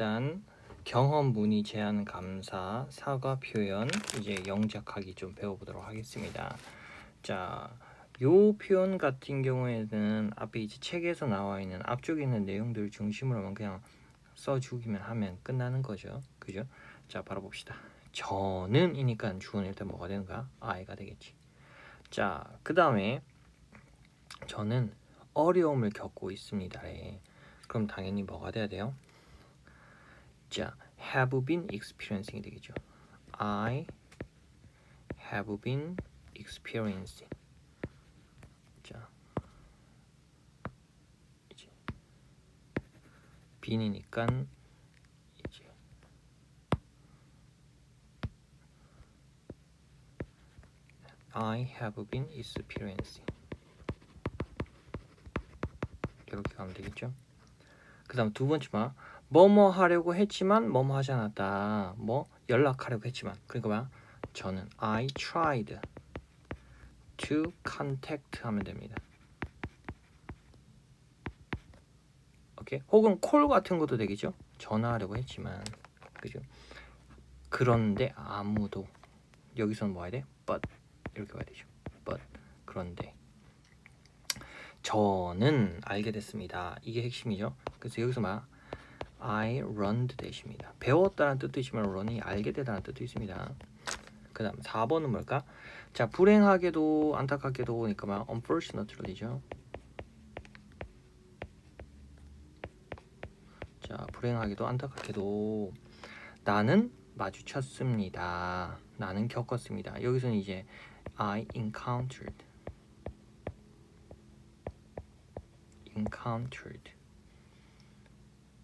일단 경험 문의 제안 감사 사과 표현 이제 영작하기 좀 배워보도록 하겠습니다. 자, 요 표현 같은 경우에는 앞에 이제 책에서 나와 있는 앞쪽에 있는 내용들 중심으로만 그냥 써주기만 하면 끝나는 거죠. 그죠? 자, 바로 봅시다. 저는 이니까 주어는 일단 뭐가 되는가? I가 되겠지. 자, 그 다음에 저는 어려움을 겪고 있습니다. 그럼 당연히 뭐가 돼야 돼요? 자, have been experiencing 되겠죠. I have been experiencing. 자, 이제 been이니까 이제 I have been experiencing. 이렇게 가면 되겠죠. 그 다음 두 번째 말 뭐뭐 하려고 했지만 뭐뭐 하지 않았다. 뭐 연락하려고 했지만 그러니까 뭐야? 저는 I tried to contact 하면 됩니다. 오케이? 혹은 콜 같은 것도 되겠죠. 전화하려고 했지만 그죠? 그런데 아무도 여기서는 뭐 해야 돼? but 이렇게 와야 되죠. but 그런데 저는 알게 됐습니다. 이게 핵심이죠. 그래서 여기서 막 I learned 대십니다. 배웠다는 뜻도 있지만 learn이 알게 되다는 뜻도 있습니다. 그 다음 4번은 뭘까? 자, 불행하게도 안타깝게도 그러니까 막 unfortunately죠. 자, 불행하게도 안타깝게도 나는 마주쳤습니다. 나는 겪었습니다. 여기서는 이제 I encountered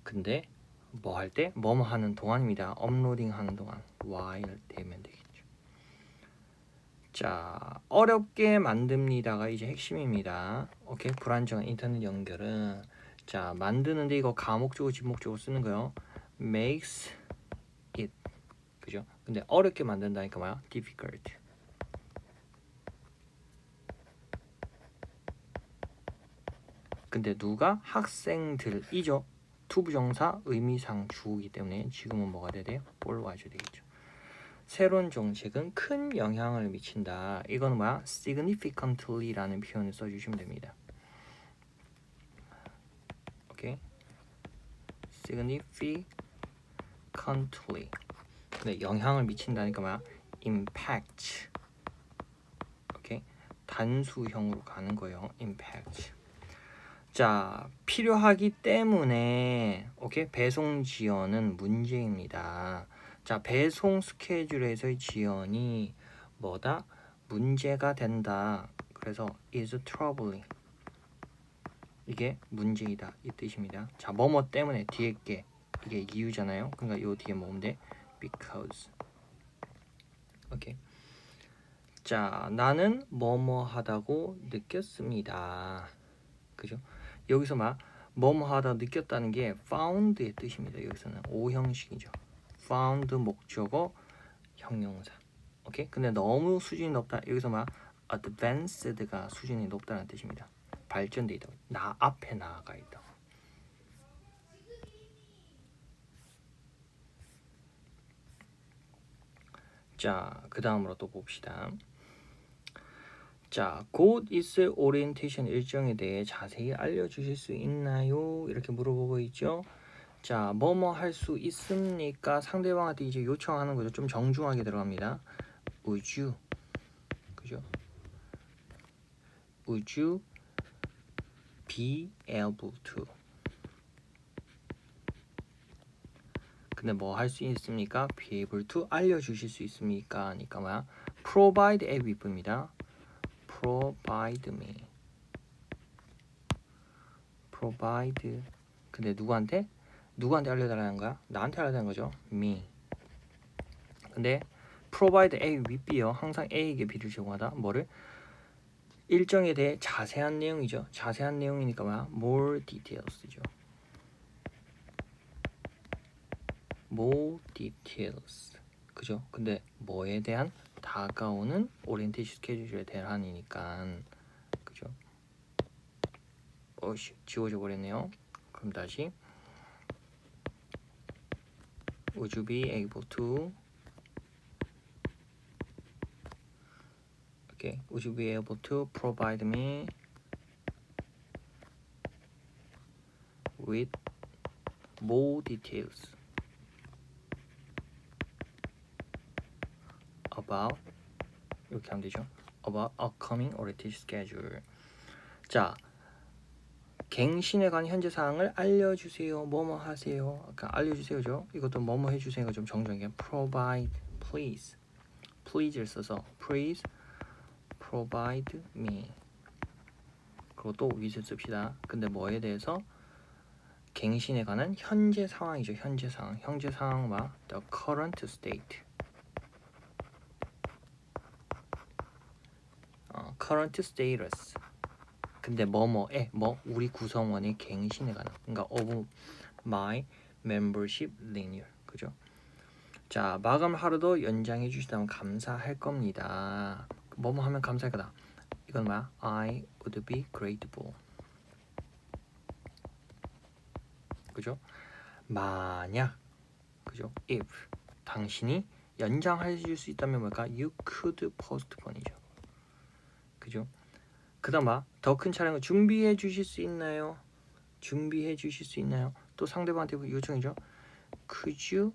근데 뭐 할 때? 뭐뭐 하는 동안입니다. 업로딩 하는 동안 while 되면 되겠죠. 자, 어렵게 만듭니다가 이제 핵심입니다. 오케이, 불안정한 인터넷 연결은 자, 만드는데 이거 가목적으로 지목적으로 쓰는 거요. makes it 그죠? 근데 어렵게 만든다니까 뭐야? difficult. 근데 누가? 학생들이죠. 투부정사 의미상 주어이기 때문에 지금은 뭐가 돼야 돼요? 볼 와줘야 되겠죠. 새로운 정책은 큰 영향을 미친다. 이거는 뭐야? significantly라는 표현을 써주시면 됩니다. 오케이? significantly. 근데 영향을 미친다니까 뭐야? impact. 오케이? 단수형으로 가는 거예요. impact. 자, 필요하기 때문에 오케이? 배송 지연은 문제입니다. 자, 배송 스케줄에서의 지연이 뭐다? 문제가 된다. 그래서 is troubling. 이게 문제이다 이 뜻입니다. 자, 뭐뭐 때문에 뒤에 게 이게 이유잖아요. 그러니까 요 뒤에 뭐면 돼? because. 오케이. 자, 나는 뭐뭐 하다고 느꼈습니다. 그죠? 여기서 막 뭐뭐 하다 느꼈다는 게 found의 뜻입니다. 여기서는 O 형식이죠. found 목적어 형용사. 오케이? 근데 너무 수준이 높다. 여기서 막 advanced가 수준이 높다는 뜻입니다. 발전돼 있다. 나 앞에 나아가 있다. 자, 그 다음으로 또 봅시다. 자, 곧 있을 오리엔테이션 일정에 대해 자세히 알려주실 수 있나요? 이렇게 물어보고 있죠. 자, 뭐뭐 할 수 있습니까? 상대방한테 이제 요청하는 거죠. 좀 정중하게 들어갑니다. Would you? 그죠? Would you be able to? 근데 뭐 할 수 있습니까? Be able to 알려주실 수 있습니까? 하니까 뭐야? Provide a 윗부입니다. Provide me. Provide. 근데 누구한테? 누구한테 알려달라는 거야? 나한테 알려달라는 거죠. Me. 근데 provide A with B요. 항상 A에게 B를 제공하다. 뭐를? 일정에 대해 자세한 내용이죠. 자세한 내용이니까 뭐야? More details죠. More details. 그죠? 근데 뭐에 대한? 다가오는 오리엔테이션 스케줄에 대한이니까 그죠? 어씨 지워져 버렸네요. 그럼 다시 would you be able to okay, would you be able to provide me with more details about 이렇게 하면 되죠. about upcoming orientation schedule. 자, 갱신에 관한 현재 사항을 알려주세요. 뭐뭐 하세요. 아까 알려주세요죠. 이것도 뭐뭐 해주세요가 좀 정정해. provide, please, please를 써서 please provide me. 그리고 또 with을 씁시다. 근데 뭐에 대해서? 갱신에 관한 현재 상황이죠. 현재 상황. 현재 상황과 the current state. current status. 근데 뭐뭐에 뭐 우리 구성원의 갱신에 관한. 그러니까 of my membership renewal. 그죠? 자, 마감 하루도 연장해 주시다면 감사할 겁니다. 뭐뭐 하면 감사할 거다. 이건 뭐야? I would be grateful. 그죠? 만약, 그죠? If 당신이 연장해 줄 수 있다면 뭘까? You could postpone이죠. 그죠? 그다음 더 큰 촬영을 준비해 주실 수 있나요? 준비해 주실 수 있나요? 또 상대방한테 요청이죠. Could you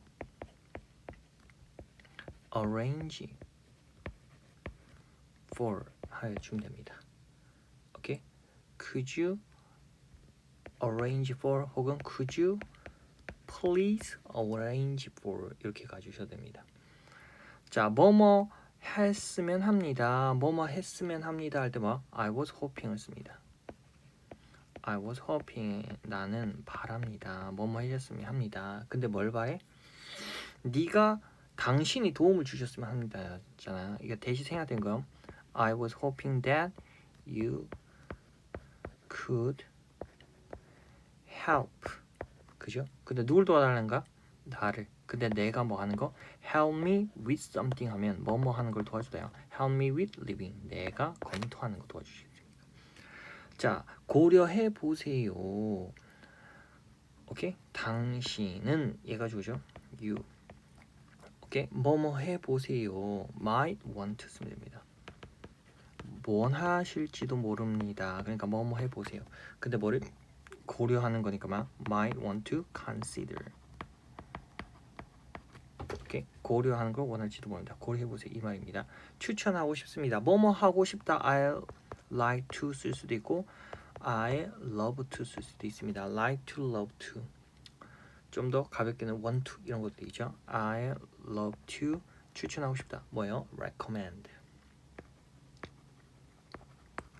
arrange for 하여 주면 됩니다. 오케이? Could you arrange for 혹은 could you please arrange for 이렇게 가주셔도 됩니다. 자, 뭐뭐 했으면 합니다. 뭐뭐 했으면 합니다 할 때 뭐? I was hoping을 씁니다. I was hoping 나는 바랍니다. 뭐뭐 해줬으면 합니다. 근데 뭘 바래? 네가 당신이 도움을 주셨으면 합니다 잖아. 이거 대시 생략된 거. I was hoping that you could help. 그죠? 근데 누굴 도와달라는가? 나를. 근데 내가 뭐 하는 거? Help me with something 하면 뭐뭐 하는 걸 도와주다요. Help me with living. 내가 검토하는 거 도와주십니다. 자, 고려해 보세요. 오케이? 당신은 얘가 주죠. You. 오케이? 뭐뭐 해 보세요. Might want to 쓰면 됩니다. 원하실지도 모릅니다. 그러니까 뭐뭐 해 보세요. 근데 뭐를 고려하는 거니까 막 might want to consider. 오케이? 고려하는 걸 원할지도 모릅니다. 고려해 보세요 이 말입니다. 추천하고 싶습니다. 뭐뭐 하고 싶다. I like to 쓸 수도 있고 I love to 쓸 수도 있습니다. like to, love to. 좀 더 가볍게는 want to 이런 것도 있죠. I love to 추천하고 싶다. 뭐예요? recommend.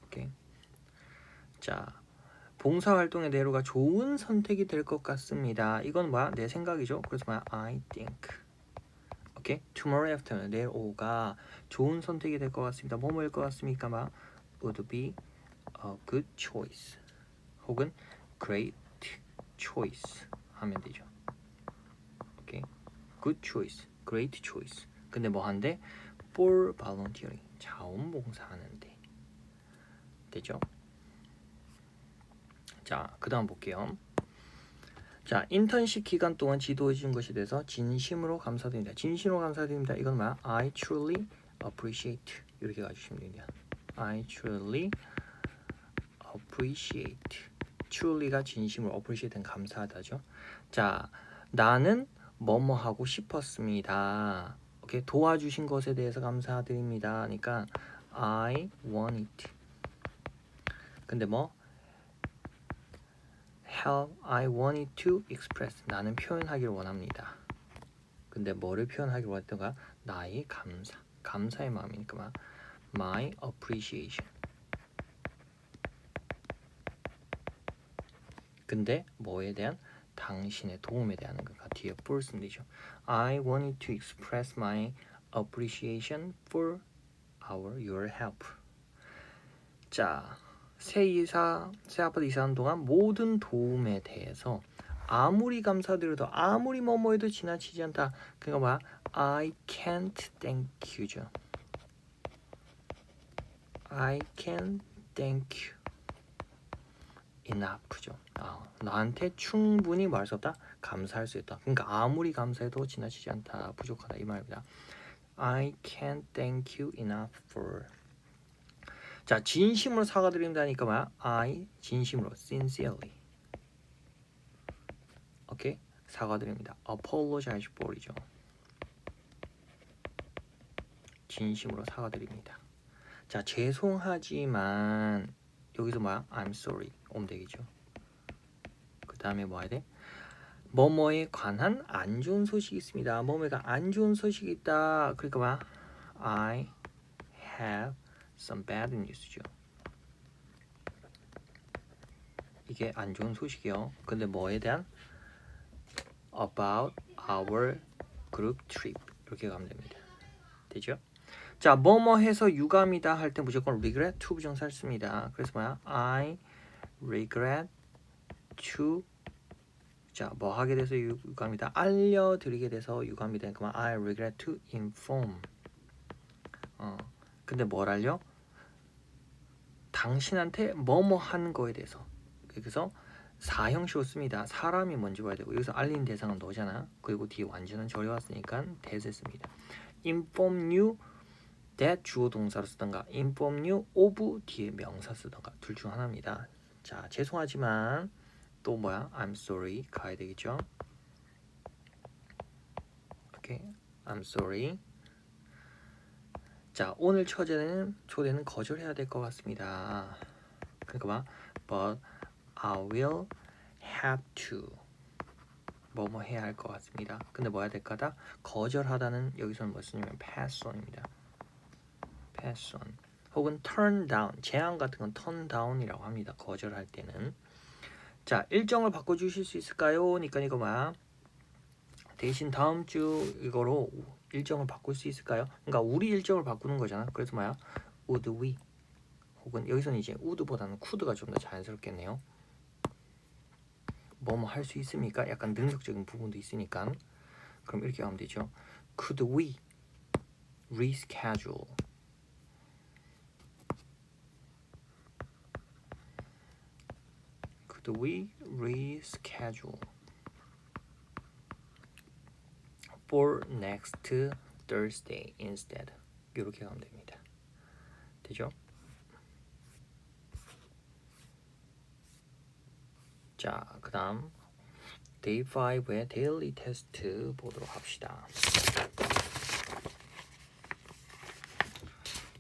오케이. 자, 봉사활동의 내로가 좋은 선택이 될 것 같습니다. 이건 뭐야? 내 생각이죠. 그래서 뭐야? I think. 오케이? Tomorrow afternoon, 내일 오후가 좋은 선택이 될 것 같습니다. 뭐뭐일 것 같습니까? 막 would be a good choice. 혹은 great choice 하면 되죠. 오케이? good choice, great choice. 근데 뭐 한대? for volunteering. 자원봉사하는데. 되죠? 자, 그 다음 볼게요. 자, 인턴십 기간 동안 지도해 준 것에 대해서 진심으로 감사드립니다. 진심으로 감사드립니다. 이건 뭐야? I truly appreciate. 이렇게 가주시면 됩니다. I truly appreciate. truly가 진심으로, appreciate는 감사하다죠. 자, 나는 뭐뭐 하고 싶었습니다. 오케이, 도와주신 것에 대해서 감사드립니다. 그러니까 I want it. 근데 뭐? How I wanted to express. 나는 표현하기를 원합니다. 근데 뭐를 표현하기를 원했던가? 나의 감사. 감사의 마음이니까 막 my appreciation. 근데 뭐에 대한? 당신의 도움에 대한 것과 뒤에 for 쓰면 되죠. I wanted to express my appreciation for your help. 자, 새 아파트 이사하는 동안 모든 도움에 대해서 아무리 감사드려도 아무리 뭐뭐 해도 지나치지 않다. 그러니까 뭐야? I can't thank you죠. I can't thank you enough죠. 나한테 충분히 말할 수 없다. 감사할 수 있다. 그러니까 아무리 감사해도 지나치지 않다. 부족하다 이 말입니다. I can't thank you enough for. 자, 진심으로 사과드린다니까 뭐야? I 진심으로 sincerely. 오케이? 사과드립니다. apologize for이죠. 진심으로 사과드립니다. 자, 죄송하지만 여기서 뭐야? I'm sorry 오면 되겠죠. 그 다음에 뭐 해야 돼? 뭐뭐에 관한 안 좋은 소식이 있습니다. 뭐뭐가 안 좋은 소식이 있다. 그러니까 뭐야? I have some bad news죠. 이게 안 좋은 소식이요. 근데 뭐에 대한? About our group trip 이렇게 가면 됩니다. 되죠? 자, 뭐뭐 해서 유감이다 할 때 무조건 regret to 부정사를 씁니다. 그래서 뭐야? I regret to 자, 뭐 하게 돼서 유감이다. 알려드리게 돼서 유감이다. 그러면 I regret to inform. 근데 뭘 알려? 당신한테 뭐뭐 한 거에 대해서. 그래서 사형식으로 씁니다. 사람이 뭔지 봐야 되고 여기서 알린 대상은 너잖아. 그리고 뒤에 완전한 절이 왔으니까 that을 씁니다. inform you that 주어 동사로 쓰던가 inform you of 뒤에 명사 쓰던가 둘 중 하나입니다. 자, 죄송하지만 또 뭐야? I'm sorry 가야 되겠죠? 오케이, I'm sorry. 자, 오늘 초대는 거절해야 될 것 같습니다. 그러니까 막 but I will have to 뭐뭐 해야 할 것 같습니다. 근데 뭐 해야 될 거다? 거절하다는 여기서는 뭐 쓰냐면 pass on입니다. pass on 혹은 turn down 제한 같은 건 turn down이라고 합니다. 거절할 때는. 자, 일정을 바꿔주실 수 있을까요? 니까 이거 뭐야? 대신 다음 주 이거로 일정을 바꿀 수 있을까요? 그러니까 우리 일정을 바꾸는 거잖아. 그래서 뭐야? would we 혹은 여기서는 이제 would보다는 could가 좀 더 자연스럽겠네요. 뭐뭐 할 수 있습니까? 약간 능력적인 부분도 있으니까. 그럼 이렇게 하면 되죠. Could we reschedule? Could we reschedule for next Thursday instead? 이렇게 가면 됩니다. 되죠? 자, 그 다음 Day 5의 데일리 테스트 보도록 합시다.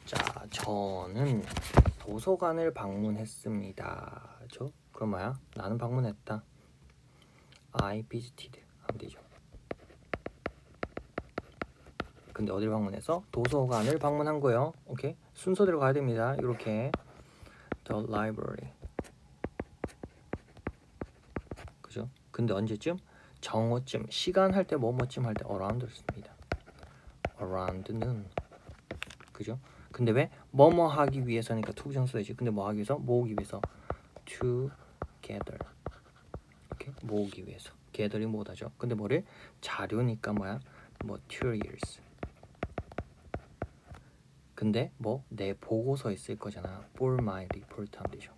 자, 저는 도서관을 방문했습니다. 그렇죠? 그럼 뭐야? 나는 방문했다. I visited 하면 되죠. 근데 어디를 방문해서? 도서관을 방문한 거예요. 오케이? 순서대로 가야 됩니다. 이렇게 The library. 그죠? 근데 언제쯤? 정오쯤. 시간 할 때 뭐뭐쯤 할 때 around를 씁니다. around noon. 그죠? 근데 왜? 뭐뭐 하기 위해서니까 to 부정사이지. 근데 뭐 하기 위해서? 모으기 위해서. together. 오케이? 모으기 위해서. gather이 뭐다죠? 근데 뭐를? 자료니까 뭐야? materials. 근데 뭐? 내 보고서에 쓸 거잖아. for my report 하면 되죠.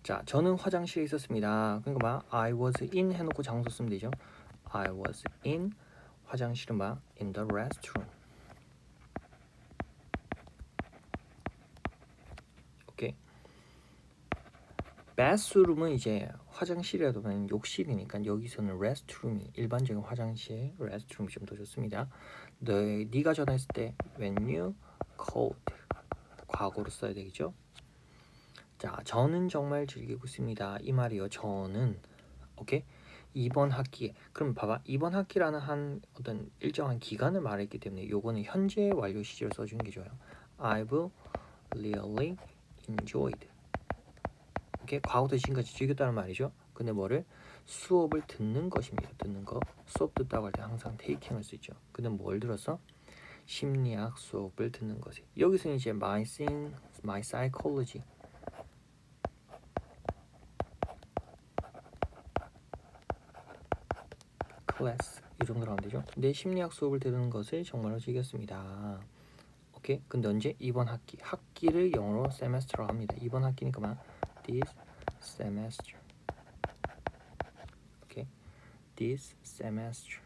자, 저는 화장실에 있었습니다. 그러니까 뭐야? I was in 해놓고 장소 쓰면 되죠. I was in 화장실은 뭐야? In the restroom. 오케이. bathroom은 이제 화장실이라도 보면 욕실이니까 여기서는 restroom이 일반적인 화장실 restroom이 좀 더 좋습니다. 네가 전화했을 때 when you called 과거로 써야 되겠죠. 자, 저는 정말 즐기고 있습니다. 이 말이요. 저는 오케이. 이번 학기에 그럼 봐봐. 이번 학기라는 한 어떤 일정한 기간을 말했기 때문에 요거는 현재 완료 시제를 써주는 게 좋아요. I've really enjoyed. 오케이. 과거부터 지금까지 즐겼다는 말이죠. 근데 뭐를? 수업을 듣는 것입니다. 듣는 거. 수업 듣다고 할 때 항상 taking을 쓰죠. 근데 뭘 들었어? 심리학 수업을 듣는 것이. 여기서 이제 my psychology 클래스 이 정도로 하면 되죠. 내 심리학 수업을 들은 것을 정말로 즐겼습니다. 오케이. 근데 언제? 이번 학기 학기를 영어로 semester라고 합니다. 이번 학기니까 막 this semester. 오케이. this semester.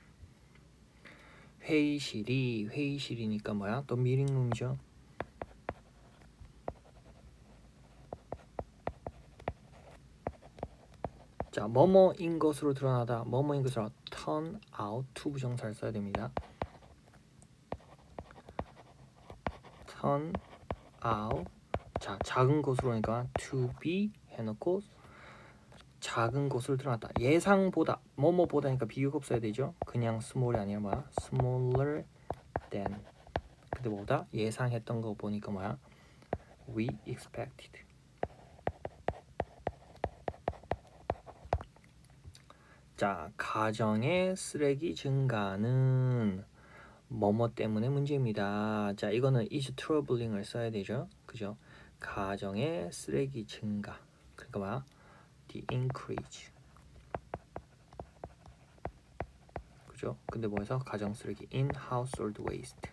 회의실이니까 뭐야? 또 미팅룸이죠. 자, 뭐뭐인 것으로 드러나다. 뭐뭐인 것으로 turn out to 부정사를 써야 됩니다. turn out. 자, 작은 것으로니까 to be 해놓고 작은 것으로 드러났다. 예상보다 뭐뭐보다니까 비교가 없어야 되죠. 그냥 small이 아니라 뭐야? smaller than. 근데 뭐보다 예상했던 거 보니까 뭐야? we expected. 자, 가정의 쓰레기 증가는 뭐뭐 때문에 문제입니다. 자, 이거는 is troubling을 써야 되죠. 그죠? 가정의 쓰레기 증가. 그러니까 뭐야? the increase. 그죠? 근데 뭐에서 가정 쓰레기 in household waste.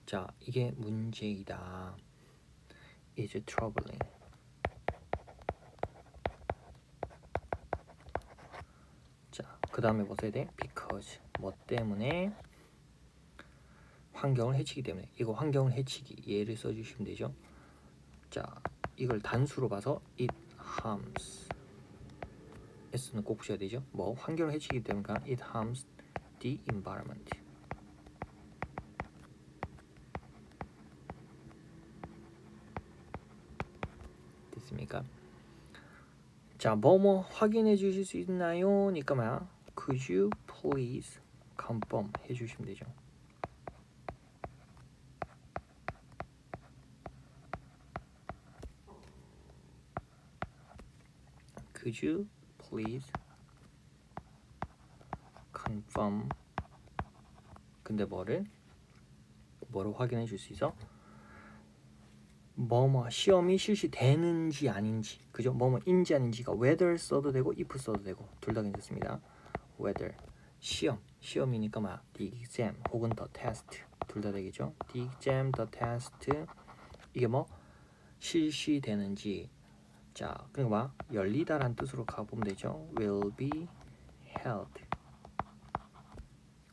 자, 이게 문제이다. is troubling. 자, 그 다음에 뭐 써야 돼? because. 뭐 때문에? 환경을 해치기 때문에. 이거 환경을 해치기 예를 써주시면 되죠. 자, 이걸 단수로 봐서 it harms. s는 꼭 붙여야 되죠. 뭐 환경을 해치기 때문에 it harms the environment. 됐습니까? 자, 뭐뭐 확인해 주실 수 있나요? 니까 뭐야? Could you please confirm 해 주시면 되죠. Could you please confirm. 근데 뭐를 확인해 줄 수 있어? 뭐뭐 시험이 실시되는지 아닌지, 그죠? 뭐뭐인지 아닌지가 whether 써도 되고 if 써도 되고 둘 다 괜찮습니다. whether 시험이니까 뭐야? the exam 혹은 the test 둘 다 되겠죠? the exam, the test. 이게 뭐 실시되는지. 자, 그러니까 뭐 열리다란 뜻으로 가보면 되죠. will be held.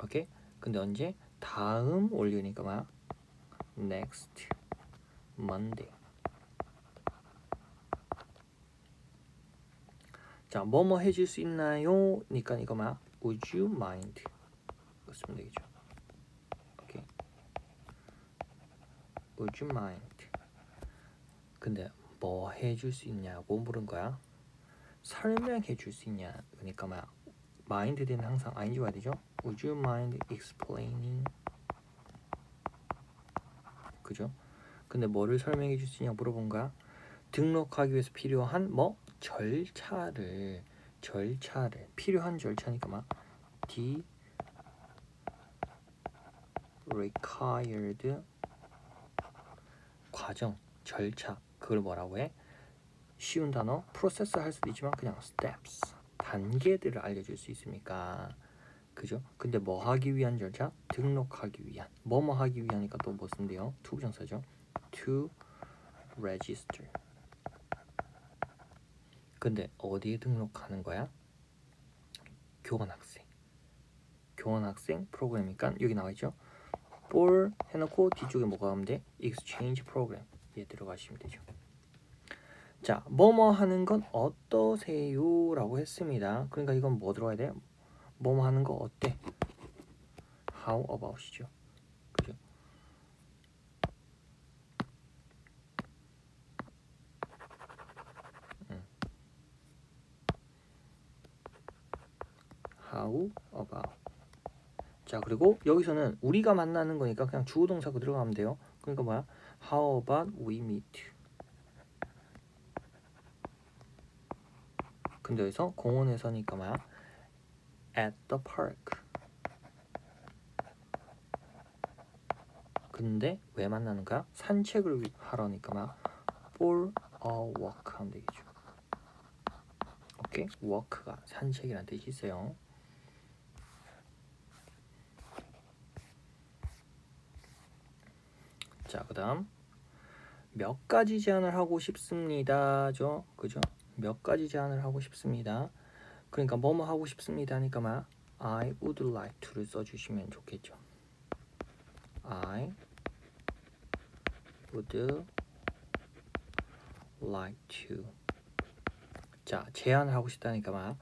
오케이? 근데 언제? 다음 올리니까 뭐야? next Monday. 자, 뭐뭐 해줄 수 있나요? 니까 이거 뭐야? Would you mind? 쓰면 되겠죠. 오케이. Would you mind? 근데 뭐 해줄 수 있냐고 물은 거야. 설명해 줄 수 있냐? 그러니까 뭐야? mind 되면 항상 ing 와야 되죠. Would you mind explaining? 그죠? 근데 뭐를 설명해 줄 수 있냐 물어본 거야. 등록하기 위해서 필요한 뭐 절차를 필요한 절차니까 막 the required 과정 절차 그걸 뭐라고 해? 쉬운 단어 프로세스 할 수도 있지만 그냥 steps 단계들을 알려줄 수 있으니까 그죠? 근데 뭐 하기 위한 절차? 등록하기 위한 뭐뭐 하기 위하니까 또 뭐 쓴대요? to 부정사죠. to register. 근데 어디에 등록하는 거야? 교환학생 프로그램이니까 여기 나와있죠. for 해놓고 뒤쪽에 뭐가 하면 돼? exchange program 얘 들어가시면 되죠. 자, 뭐뭐 하는 건 어떠세요? 라고 했습니다. 그러니까 이건 뭐 들어가야 돼? 뭐뭐 하는 거 어때? how about이죠. 그죠? how about. 자, 그리고 여기서는 우리가 만나는 거니까 그냥 주어 동사 그 들어가면 돼요. 그러니까 뭐야? How about we meet? 근데 여기서 공원에서니까 뭐야? At the park. 근데 왜 만나는 거야? 산책을 하러니까 뭐야? For a walk 하면 되겠죠. 오케이? walk가 산책이라는 뜻이 있어요. 자, 그다음 몇 가지 제안을 하고 싶습니다죠. 그죠? 몇 가지 제안을 하고 싶습니다. 그러니까 뭐뭐 하고 싶습니다 하니까 막 I would like to를 써주시면 좋겠죠. I would like to. 자, 제안을 하고 싶다니까 막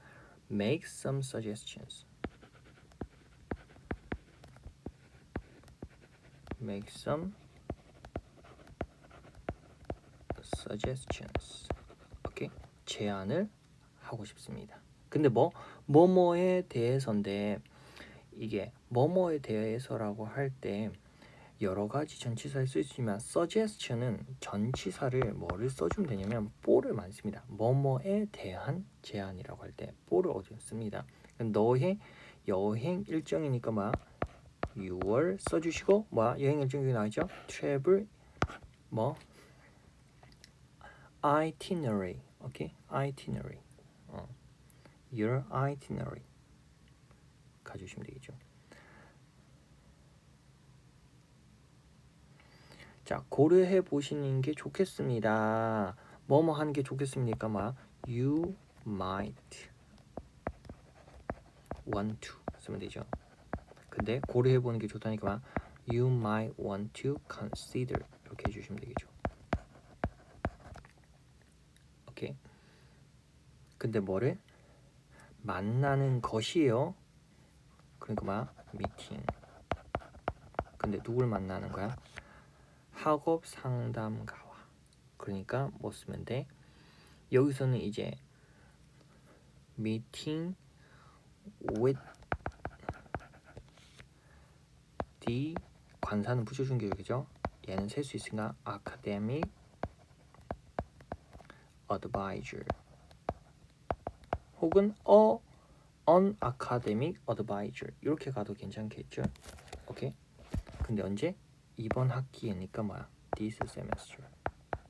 make some suggestions. make some suggestions. 오케이? 제안을 하고 싶습니다. 근데 뭐뭐에 대해서인데 이게 뭐뭐에 대해서라고 할 때 여러 가지 전치사를 쓸 수 있지만 suggestion은 전치사를 뭐를 써주면 되냐면 for를 많이 씁니다. 뭐뭐에 대한 제안이라고 할 때 for를 어디 씁니다. 너의 여행 일정이니까 뭐 your 써주시고 뭐 여행 일정이 나오죠. travel 뭐 itinerary. 오케이? itinerary. your itinerary 가주시면 되겠죠. 자, 고려해 보시는 게 좋겠습니다. 뭐뭐 하는 게 좋겠습니까? 막 you might want to 쓰면 되죠. 근데 고려해 보는 게 좋다니까 막 you might want to consider 이렇게 해주시면 되겠죠. 오케이. 근데 뭐를 만나는 것이에요. 그러니까 막 meeting. 근데 누굴 만나는 거야? 학업 상담가와. 그러니까 뭐 쓰면 돼? 여기서는 이제 meeting with the 관사는 붙여준 게 여기죠. 얘는 셀 수 있으니까 academic advisor 혹은 an academic advisor 이렇게 가도 괜찮겠죠. 오케이. 근데 언제? 이번 학기니까 뭐야? this semester.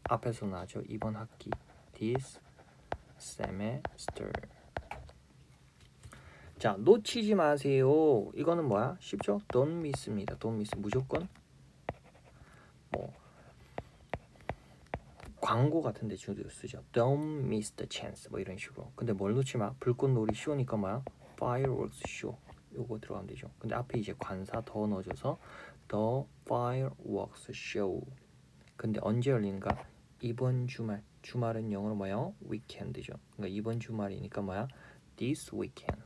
앞에서 나죠. 이번 학기. this semester. 자, 놓치지 마세요. 이거는 뭐야? 쉽죠? don't miss입니다. don't miss 무조건 뭐 광고 같은 데 주로 쓰죠. don't miss the chance 뭐 이런 식으로. 근데 뭘 놓지 마. 불꽃놀이 쇼니까 뭐야? fireworks show. 요거 들어가면 되죠. 근데 앞에 이제 관사 더 넣어줘서 the fireworks show. 근데 언제 열리는가? 이번 주말. 주말은 영어로 뭐야? weekend죠. 그러니까 이번 주말이니까 뭐야? this weekend.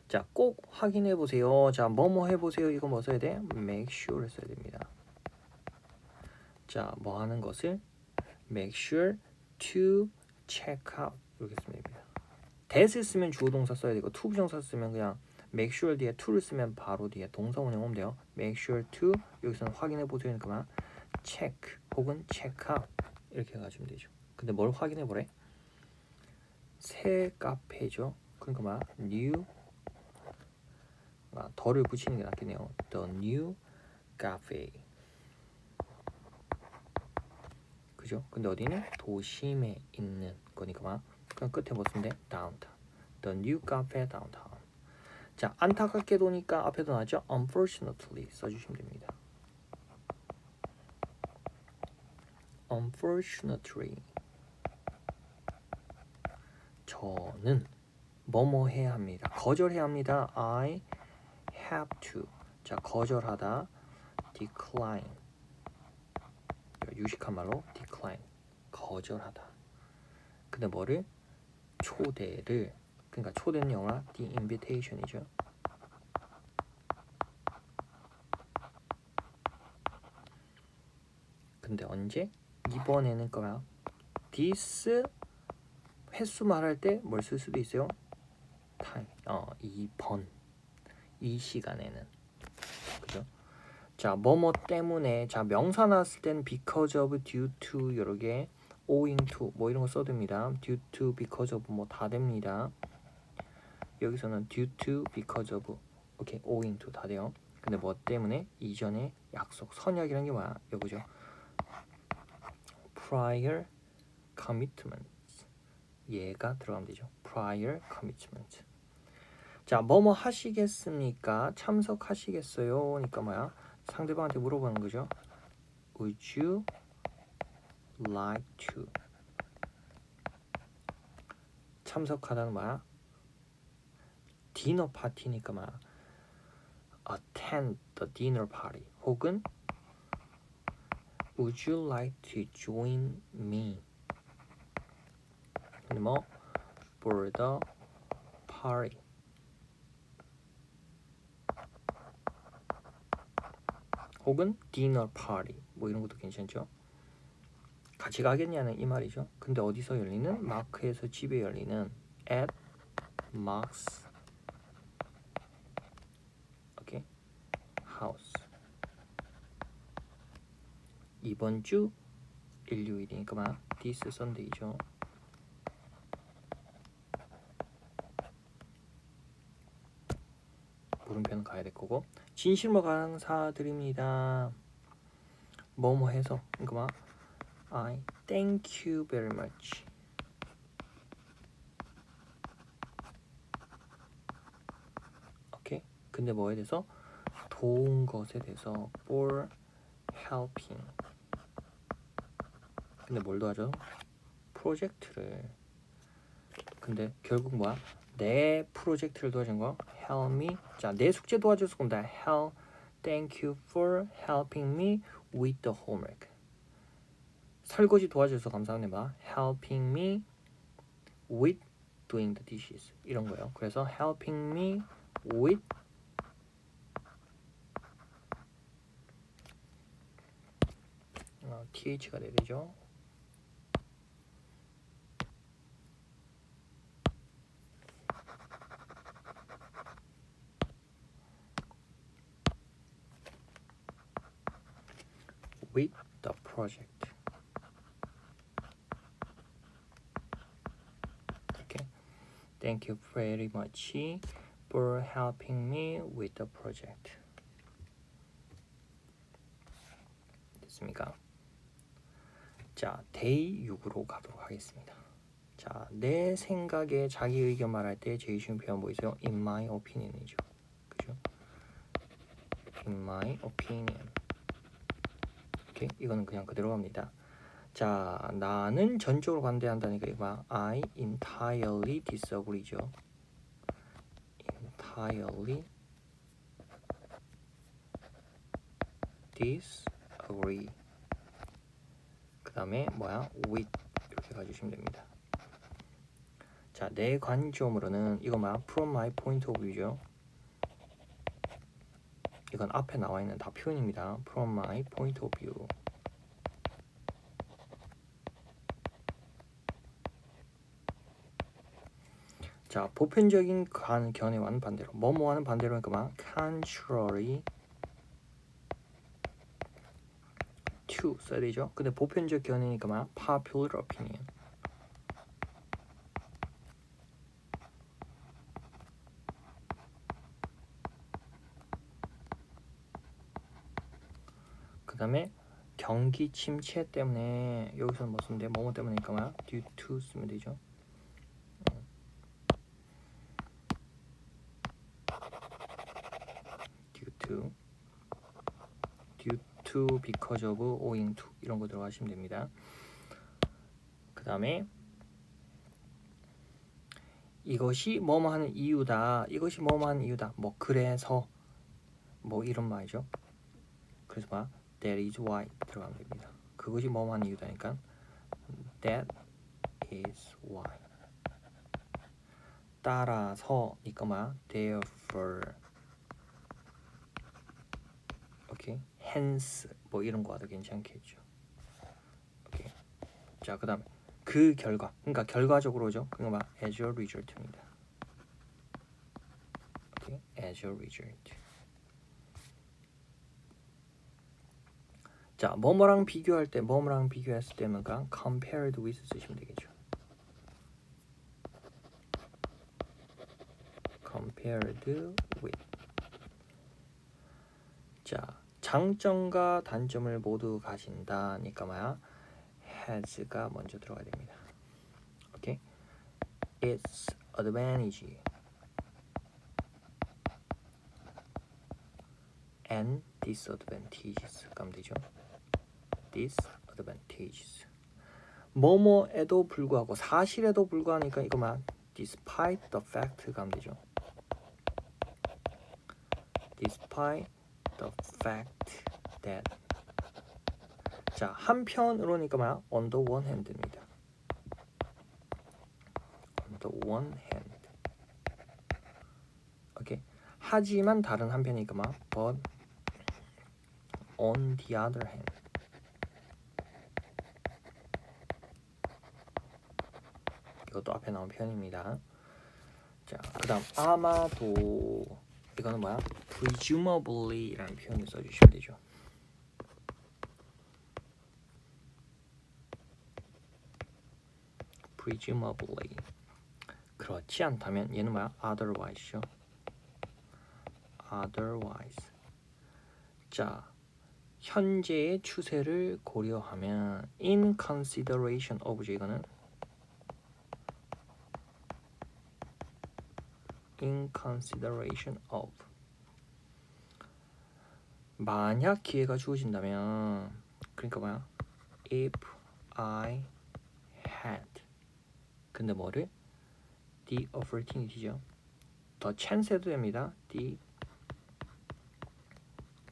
자, 꼭 확인해 보세요. 자, 뭐뭐 해보세요. 이거 뭐 써야 돼? make sure를 써야 됩니다. 자, 뭐 하는 것을 make sure to check out 이렇게 쓰면 됩니다. that을 쓰면 주어 동사 써야 되고 to 부정사 쓰면 그냥 make sure 뒤에 to를 쓰면 바로 뒤에 동사 원형 오면 돼요. make sure to 여기서는 확인해 보세요. 그러니까 check 혹은 check out 이렇게 해가지면 되죠. 근데 뭘 확인해 보래? 새 카페죠. 그러니까 막 new 더를 붙이는 게 낫겠네요. The new cafe. 그죠? 근데 어디는? 도심에 있는 거니까 막 그냥 끝에 뭐 쓰면 돼? downtown. The new cafe downtown. 자, 안타깝게도니까 앞에도 나왔죠? unfortunately 써주시면 됩니다. unfortunately 저는 뭐뭐 해야 합니다. 거절해야 합니다. I have to. 자, 거절하다 decline. 유식한 말로 decline. 거절하다. 근데 뭐를? 초대를. 그러니까 초대는 영어로 the invitation이죠. 근데 언제? 이번에는 거야. this 횟수 말할 때 뭘 쓸 수도 있어요. time. 이번. 이 시간에는. 그죠? 자, 뭐뭐 때문에. 자, 명사 나왔을 때는 because of, due to 여러 개, owing to 뭐 이런 거 써도 됩니다. due to, because of 뭐 다 됩니다. 여기서는 due to, because of, 오케이, owing to 다 돼요. 근데 뭐 때문에? 이전에 약속, 선약이라는 게 뭐야? 이거죠. prior commitments. 얘가 들어가면 되죠. prior commitment. 자, 뭐뭐 하시겠습니까? 참석하시겠어요? 그러니까 뭐야? 상대방한테 물어보는 거죠. Would you like to? 참석하다는 뭐야? 디너 파티니까 뭐야? Attend the dinner party. 혹은 Would you like to join me? 뭐 for the party. 혹은 dinner party. 뭐 이런 것도 괜찮죠. 같이 가겠냐는 이 말이죠. 근데 어디서 열리는? 마크에서 집에 열리는 at Mark's okay, house. 이번 주 일요일이니까 막 this Sunday죠. 물음표는 가야 될 거고. 진실로 감사드립니다. 뭐뭐 해서 그러니까 막 I thank you very much. 오케이. 근데 뭐에 대해서? 도운 것에 대해서 for helping. 근데 뭘 도와줘? 프로젝트를. 근데 결국 뭐야? 내 프로젝트를 도와준 거. Help me. 자, 내 숙제 도와줘서 그런다. Help. Thank you for helping me with the homework. 설거지 도와줘서 감사합니다. Helping me with doing the dishes. 이런 거예요. 그래서 helping me with TH가 돼야 되죠. with the project. Okay. Thank you very much for helping me with the project. 됐습니까? 자, 데이 6으로 가도록 하겠습니다. 자, 내 생각에 자기 의견 말할 때 제일 쉬운 표현 뭐 있어요? In my opinion이죠. 그죠? In my opinion. 오케이? 이거는 그냥 그대로 갑니다. 자, 나는 전적으로 반대한다니까 이거 I entirely disagree죠. entirely disagree. 그 다음에 뭐야? with 이렇게 가주시면 됩니다. 자, 내 관점으로는 이거 뭐야? from my point of view죠. 이건 앞에 나와 있는 다 표현입니다. from my point of view. 자, 보편적인 견해와는 반대로 뭐뭐와는 반대로 그만 contrary to 써야 되죠. 근데 보편적 견해니까 막 popular opinion. 그 다음에 경기 침체 때문에 여기서는 뭐 쓰면 돼? 뭐뭐 때문이니까 막 due to 쓰면 되죠. due to, because of, owing to 이런 거 들어가시면 됩니다. 그 다음에 이것이 뭐뭐 하는 이유다. 이것이 뭐뭐 하는 이유다. 뭐 그래서 뭐 이런 말이죠. 그래서 막 that is why 들어가면 됩니다. 그것이 뭐뭐 하는 이유다니까 that is why. 따라서 이거마 therefore. 오케이. hence 뭐 이런 거 와도 괜찮겠죠. 오케이. 자, 그다음에 그 결과. 그러니까 결과적으로죠. 그거 막 as a result입니다. 오케이. as a result. 자, 뭐뭐랑 비교할 때 뭐뭐랑 비교했을 때는 compared with 쓰시면 되겠죠. compared with. 자, 장점과 단점을 모두 가진다니까 뭐야? has가 먼저 들어가야 됩니다. 오케이? Its advantage. and disadvantages 가면 되죠. disadvantages. 뭐뭐에도 불구하고 사실에도 불구하니까 이거만 despite the fact 가면 되죠. despite the fact that. 자, 한편으로니까 뭐야? on the one hand입니다. on the one hand. 오케이. 하지만 다른 한편이니까 뭐야? but on the other hand. 이것도 앞에 나온 표현입니다. 자, 그다음 아마도 이거는 뭐야? presumably라는 표현을 써주시면 되죠. presumably. 그렇지 않다면 얘는 뭐야? otherwise죠. otherwise. 자, 현재의 추세를 고려하면 in consideration of죠. 이거는 in consideration of. 만약 기회가 주어진다면 그러니까 뭐야? if I had. 근데 뭐를? the opportunity죠. 더 chance 해도 됩니다. the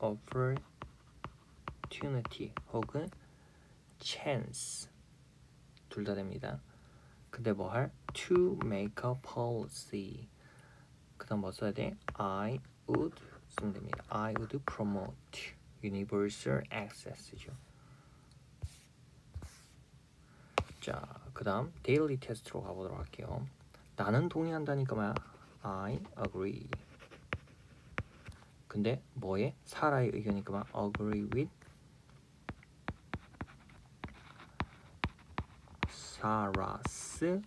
opportunity 혹은 chance 둘 다 됩니다. 근데 뭐 할? to make a policy. 그 다음 뭐 써야 돼? I would 쓰면 됩니다. I would promote universal access죠. 자, 그 다음 daily test로 가보도록 할게요. 나는 동의한다니까 뭐야? I agree. 근데 뭐에? 사라의 의견이니까 뭐야? agree with 사라스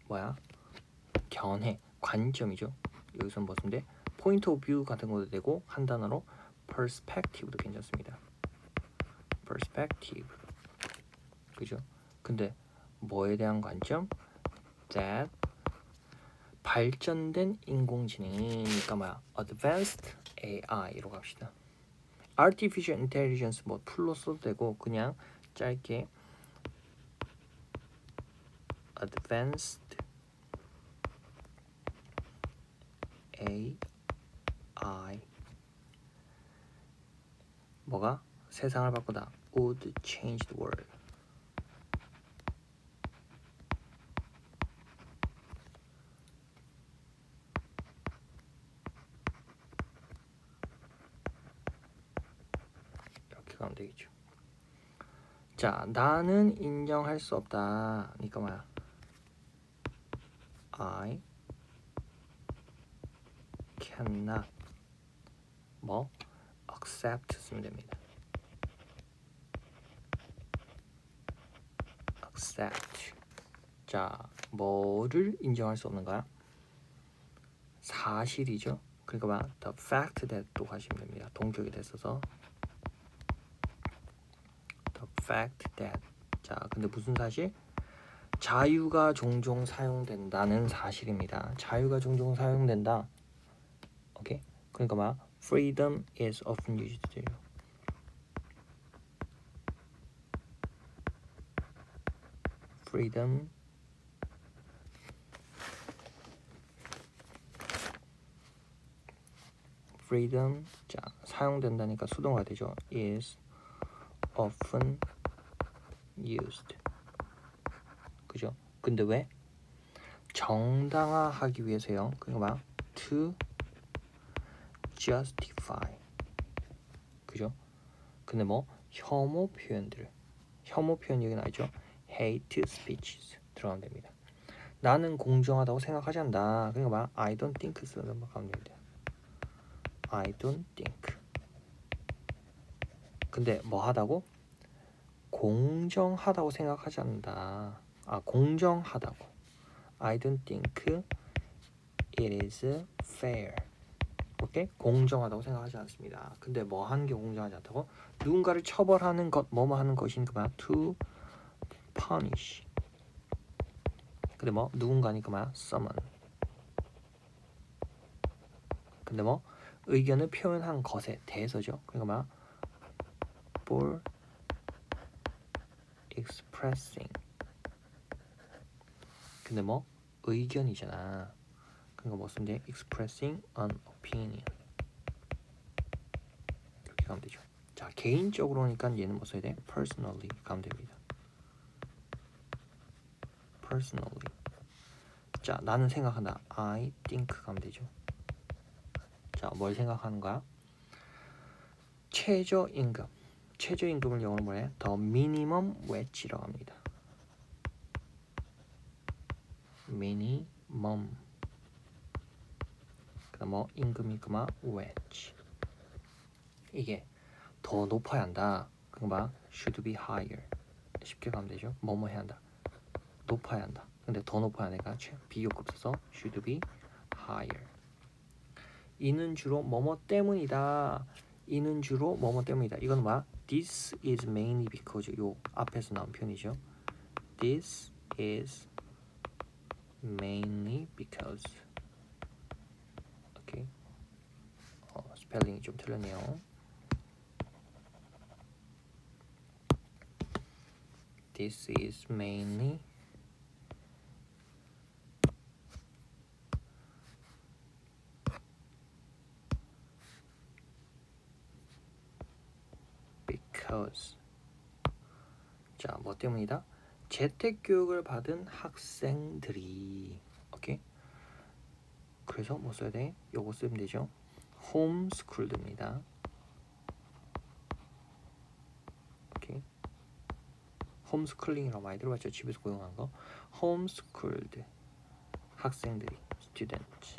뭐야? 견해, 관점이죠. 여기서 뭐 쓰면 돼? point of view 같은 것도 되고 한 단어로 perspective도 괜찮습니다. perspective. 그죠? 근데 뭐에 대한 관점? that 발전된 인공지능이니까 뭐야? advanced AI로 갑시다. artificial intelligence 뭐 풀로 써도 되고 그냥 짧게 advanced AI 뭐가 세상을 바꾸다 would change the world. 이렇게 가면 되겠죠. 자, 나는 인정할 수 없다. 그러니까 뭐야? I cannot 뭐 accept 쓰면 됩니다. accept. 자, 뭐를 인정할 수 없는 거야? 사실이죠. 그러니까 뭐야? the fact that 또 하시면 됩니다. 동격이 됐어서 the fact that. 자, 근데 무슨 사실? 자유가 종종 사용된다는 사실입니다. 자유가 종종 사용된다. 오케이? 그러니까 뭐야? freedom is often used. freedom 자, 사용된다니까 수동화 되죠. is often used. 그죠? 근데 왜? 정당화하기 위해서요. 그러니까 뭐야? to justify. 그죠? 근데 뭐 혐오 표현 여기 나있죠. hate speeches 들어가면 됩니다. 나는 공정하다고 생각하지 않는다. 그러니까 뭐야? I don't think 쓰는 거 가면 됩니다. I don't think. 근데 뭐 하다고? 공정하다고 생각하지 않는다. 공정하다고. I don't think it is fair. 오케이? 공정하다고 생각하지 않습니다. 근데 뭐 하는 게 공정하지 않다고? 누군가를 처벌하는 것, 뭐뭐 하는 것이니까 뭐야? to punish. 근데 뭐 누군가니까 뭐야? summon. 근데 뭐 의견을 표현한 것에 대해서죠. 그러니까 막 for expressing. 근데 뭐 의견이잖아. 그러니까 뭐 쓰면 돼? expressing an opinion. 이렇게 가면 되죠. 자, 개인적으로니까 얘는 뭐 써야 돼? personally 가면 됩니다. personally. 자, 나는 생각한다. I think 가면 되죠. 자, 뭘 생각하는 거야? 최저임금. 최저임금을 영어로 뭐래? The minimum wage라고 합니다. minimum. 그다음 뭐 임금이 그만 wage. 이게 더 높아야 한다. 그거 봐. should be higher. 쉽게 가면 되죠. 뭐뭐 해야 한다. 높아야 한다. 근데 더 높아야 하니까 비교급 써서 should be higher. 이는 주로 뭐뭐 때문이다. 이는 주로 뭐뭐 때문이다. 이건 뭐야? This is mainly because. 요 앞에서 나온 표현이죠. This is mainly because. 오케이. 스펠링이 좀 틀렸네요. This is mainly because. 자, 뭐 때문이다? 재택교육을 받은 학생들이. 오케이. 그래서 뭐 써야 돼? 요거 쓰면 되죠. homeschooled입니다. 오케이. 홈스쿨링이라고 많이 들어봤죠. 집에서 고용한 거. homeschooled. 학생들이. student.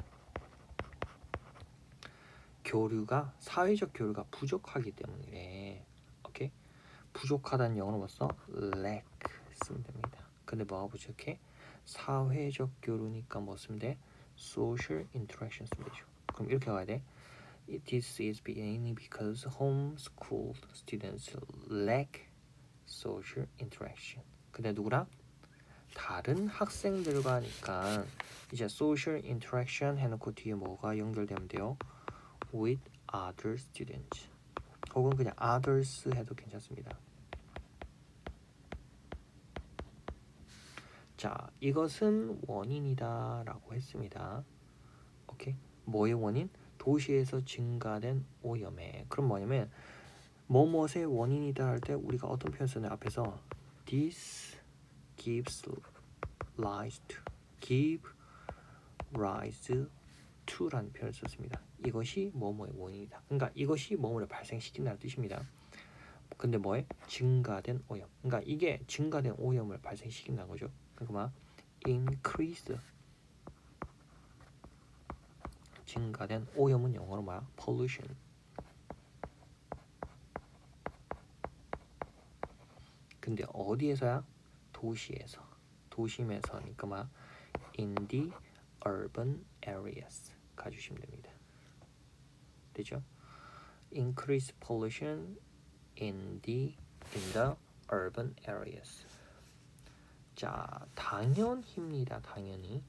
교류가 사회적 교류가 부족하기 때문이래. 오케이. 부족하다는 영어로 뭐 써? lack 쓰면 됩니다. 근데 뭐가 부족해? 사회적 교류니까 뭐 쓰면 돼? social interaction 쓰면 되죠. 그럼 이렇게 가야 돼. This is mainly because homeschooled students lack social interaction. 근데 누구랑? 다른 학생들과 하니까 이제 social interaction 해놓고 뒤에 뭐가 연결되면 돼요? with other students. 혹은 그냥 others 해도 괜찮습니다. 자, 이것은 원인이다 라고 했습니다. 오케이. 뭐의 원인? 도시에서 증가된 오염에. 그럼 뭐냐면 뭐뭇의 원인이다 할 때 우리가 어떤 표현 쓰냐 앞에서 this gives rise to, give rise to 라는 표현을 썼습니다. 이것이 뭐뭐의 원인이다. 그러니까 이것이 뭐뭐를 발생시킨다는 뜻입니다. 근데 뭐에? 증가된 오염. 그러니까 이게 증가된 오염을 발생시킨다는 거죠. 그러니까 막 increase. 증가된 오염은 영어로 뭐야? pollution. 근데 어디에서야? 도시에서. 도심에서니까 막 in the urban areas 가주시면 됩니다. 되죠? increase pollution in the urban areas. 자, 당연히입니다. 당연히.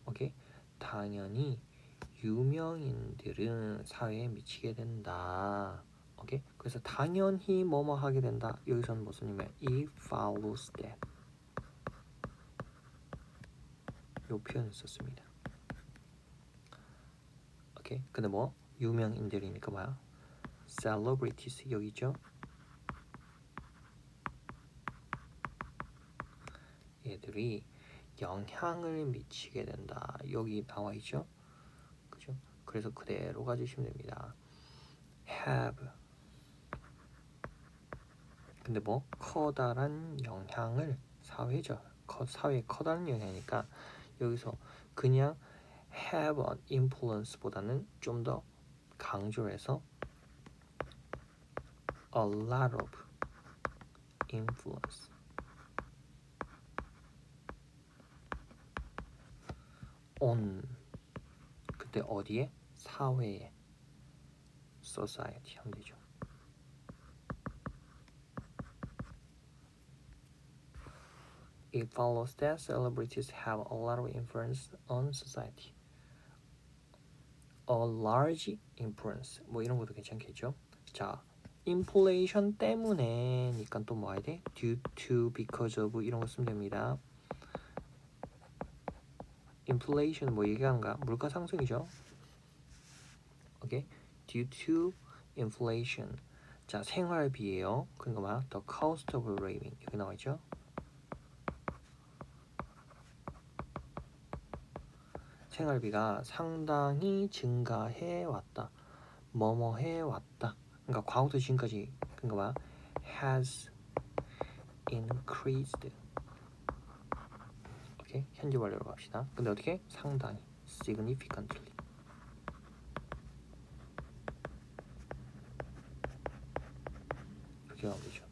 오케이? 당연히 유명인들은 사회에 미치게 된다. 오케이? 그래서 당연히 뭐뭐 하게 된다. 여기서는 무슨 의미야? It follows that. 요 표현을 썼습니다. 오케이? 근데 뭐 유명인들이니까 뭐야? celebrities 여기 있죠? 얘들이 영향을 미치게 된다. 여기 나와 있죠? 그죠? 그래서 그대로 가주시면 됩니다. have. 근데 뭐 커다란 영향을 사회에 커다란 영향이니까 여기서 그냥 have an influence보다는 좀 더 강조해서 a lot of influence. on. 그때 어디에? 사회에. society 하면 되죠. It follows that celebrities have a lot of influence on society. a large influence. 뭐 이런 것도 괜찮겠죠. 자, inflation 때문에니까 또 뭐 해야 돼? due to, because of 이런 거 쓰면 됩니다. inflation 뭐 얘기하는가? 물가 상승이죠. 오케이. due to inflation. 자, 생활비예요. 그러니까 뭐야? the cost of living. 여기 나와 있죠. 생활비가 상당히 증가해 왔다. 뭐뭐 해 왔다. 그러니까 과거부터 지금까지 그러니까 뭐야? has increased. 오케이. 현재 완료로 갑시다. 근데 어떻게? 상당히 significantly. 이렇게 가면 되죠.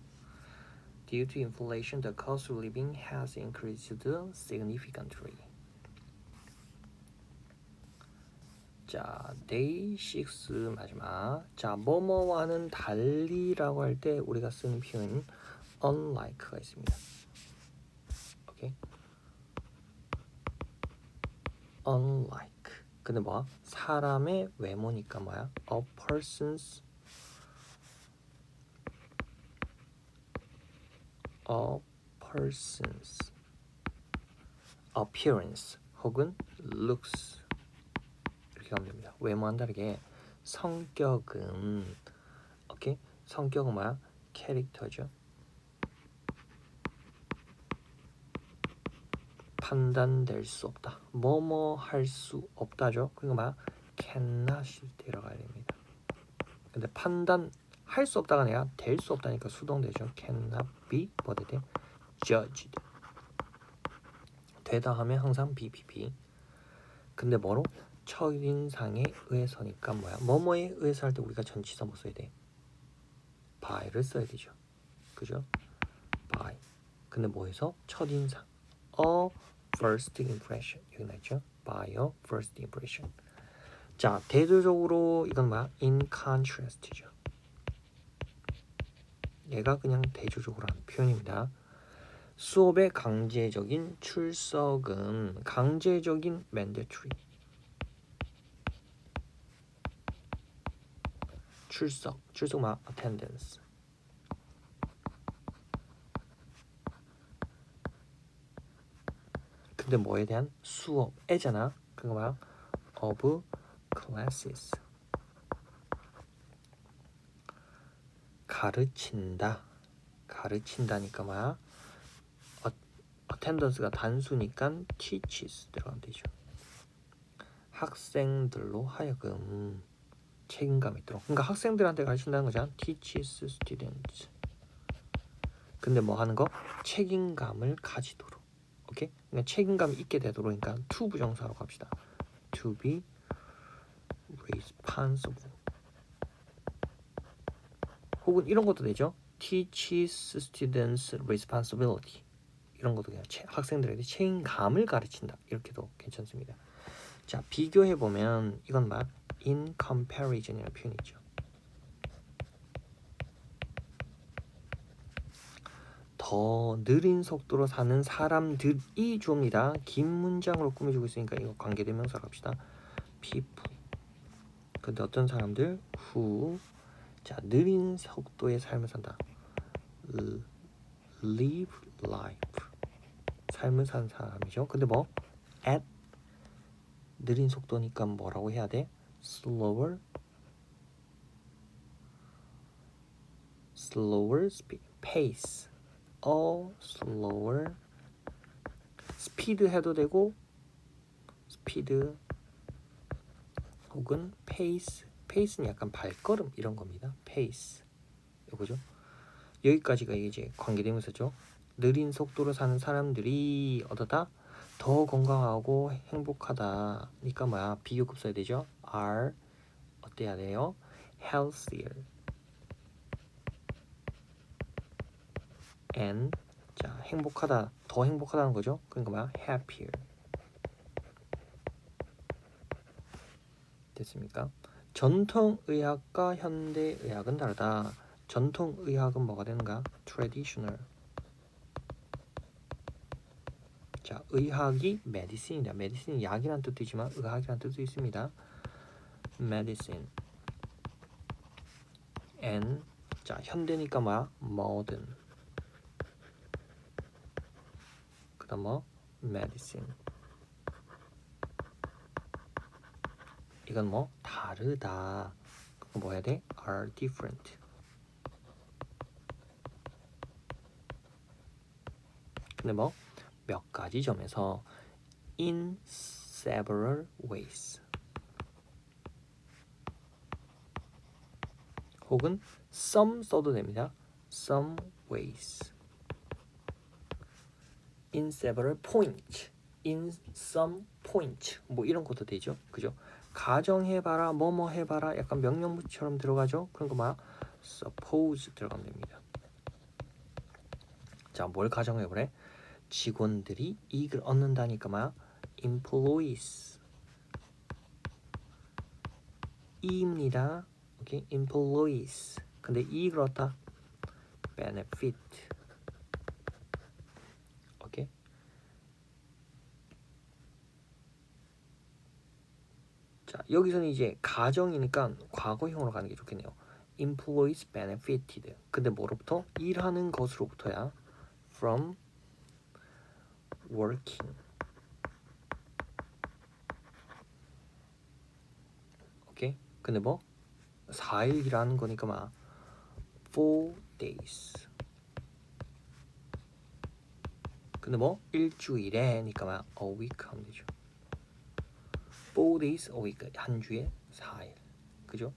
Due to inflation, the cost of living has increased significantly. 자, day 6 마지막. 자, 뭐뭐와는 달리라고 할 때 우리가 쓰는 표현 unlike가 있습니다. 오케이. unlike. 근데 뭐야? 사람의 외모니까 뭐야? a person's appearance 혹은 looks 이렇게 하면 됩니다. 외모와는 다르게 성격은 오케이? 성격은 뭐야? 캐릭터죠. 판단될 수 없다. 뭐뭐 할 수 없다죠. 그러니까 뭐야? cannot이 들어가야 됩니다. 근데 판단할 수 없다가 아니라 될 수 없다니까 수동되죠. cannot be 뭐 돼? judged. 되다 하면 항상 be. 근데 뭐로? 첫인상에 의해서니까 뭐야? 뭐뭐에 의해서 할 때 우리가 전치사 뭐 써야 돼? by를 써야 되죠. 그죠? by. 근데 뭐에서? 첫인상. A first impression. 여기 나있죠? By a first impression. 자, 대조적으로 이건 뭐야? In contrast죠. 얘가 그냥 대조적으로 하는 표현입니다. 수업의 강제적인 출석은 강제적인 mandatory. 출석 막 attendance. 근데 뭐에 대한? 수업에잖아. 그거 뭐야? of classes. 가르친다니까 뭐야? attendance가 단수니까 teaches 들어가면 되죠. 학생들로 하여금 책임감 있도록. 그러니까 학생들한테 가르친다는 거잖아. teaches students. 근데 뭐 하는 거? 책임감을 가지도록. 오케이? 그러니까 책임감이 있게 되도록. 그러니까 to 부정사로 갑시다. to be responsible. 혹은 이런 것도 되죠. teaches students responsibility. 이런 것도 그냥 학생들에게 책임감을 가르친다. 이렇게도 괜찮습니다. 자, 비교해 보면 이건 막 in comparison이라는 표현이 있죠. 더 느린 속도로 사는 사람들이 주어입니다. 긴 문장으로 꾸며주고 있으니까 이거 관계대명사 갑시다. people. 근데 어떤 사람들? who. 자, 느린 속도의 삶을 산다. live life. 삶을 사는 사람이죠. 근데 뭐? at 느린 속도니까 뭐라고 해야 돼? slower pace. slower speed 해도 되고 speed 혹은 pace는 약간 발걸음 이런 겁니다. pace 이거죠. 여기까지가 이제 관계대명사죠. 느린 속도로 사는 사람들이 어떠다? 더 건강하고 행복하다니까 뭐야? 비교급 써야 되죠. are 어때야 돼요? healthier and 자, 행복하다, 더 행복하다는 거죠. 그러니까 뭐야? happier. 됐습니까? 전통의학과 현대의학은 다르다. 전통의학은 뭐가 되는가? traditional. 자, 의학이 medicine이다. medicine이 약이란 뜻도 있지만 의학이란 뜻도 있습니다. medicine. and 자 현대니까 뭐야? modern. 그다음 뭐? medicine. 이건 뭐? 다르다. 그럼 뭐 해야 돼? are different. 근데 뭐? 몇 가지 점에서 in several ways. 혹은 some 써도 됩니다. some ways. in several points. in some point. 뭐 이런 것도 되죠. 그죠? 가정해봐라, 뭐뭐 해봐라 약간 명령문처럼 들어가죠. 그런 거 뭐야? suppose 들어가면 됩니다. 자, 뭘 가정해보래? 직원들이 이익을 얻는다니까 뭐야? employees. 이입니다. 오케이, employees. 근데 이익을 얻다. benefit. 오케이. 자, 여기서는 이제 가정이니까 과거형으로 가는 게 좋겠네요. employees benefited. 근데 뭐로부터? 일하는 것으로부터야. from working. 오케이. 근데 뭐 4일 일하는 거니까 막 4 days. 근데 뭐 일주일에니까 막 a week 하면 되죠. 4 days a week. 한 주에 4일. 그죠?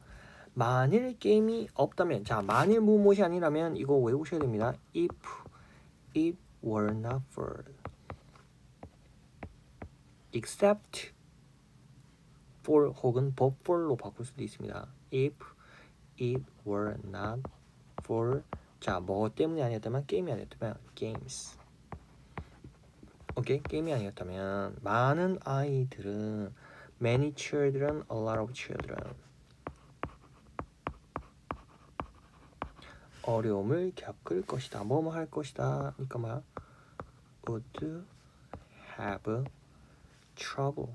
만일 게임이 없다면, 자, 만일 무엇이 아니라면 이거 외우셔야 됩니다. if it were not for, except for 혹은 but for로 바꿀 수도 있습니다. if it were not for, 자, 뭐 때문에 아니었다면, 게임이 아니었다면 games. 오케이, 게임이 아니었다면 많은 아이들은 many children, a lot of children 어려움을 겪을 것이다. 뭐뭐 할 것이다. 그러니까 뭐야? would have trouble.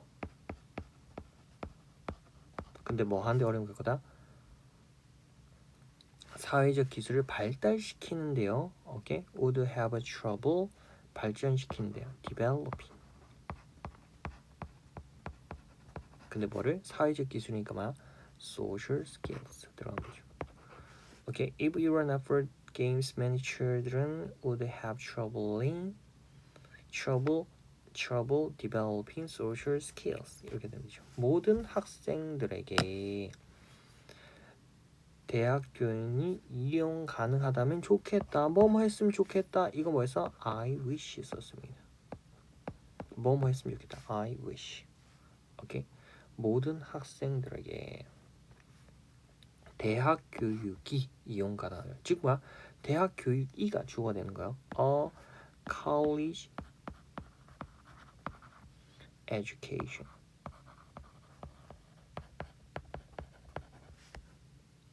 근데 뭐 하는데 어려움 겪을 거다? 사회적 기술을 발달시키는데요. 오케이? would have trouble 발전시키는데요. developing. 근데 뭐를? 사회적 기술이니까 뭐야? social skills 들어가는 거죠. 오케이? if it were not for games, many children would have trouble developing social skills. 이렇게 됩니다. 모든 학생들에게 대학 교육이 이용 가능하다면 좋겠다. 뭐뭐 했으면 좋겠다. 이거 뭐였어? I wish 썼습니다. 뭐뭐 했으면 좋겠다. I wish. 오케이. 모든 학생들에게 대학 교육이 이용 가능하다. 즉 뭐야? 대학 교육이가 주어가 되는 거예요. A college education.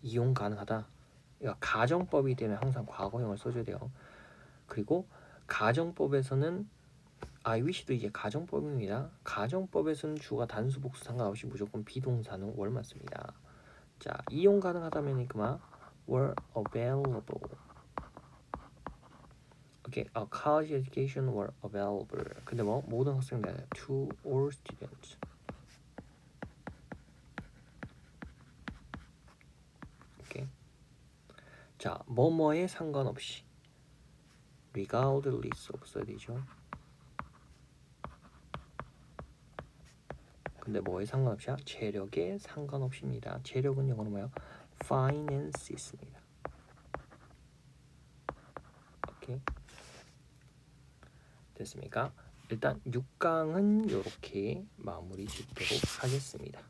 이용 가능하다. 그러니까 가정법이 되면 항상 과거형을 써줘야 돼요. 그리고 가정법에서는 I wish도 이제 가정법입니다. 가정법에서는 주가 단수 복수 상관없이 무조건 비동사는 were 씁니다. 자, 이용 가능하다면 그만 were available. 오케이, a college education were available. 근데 뭐 모든 학생들 to all students. 오케이. 자, 뭐뭐에 상관없이 regardless of 써야 되죠. 근데 뭐에 상관없이야? 재력에 상관없이입니다. 재력은 영어로 뭐야? finance입니다. 오케이. 됐습니까? 일단 6강은 이렇게 마무리 짓도록 하겠습니다.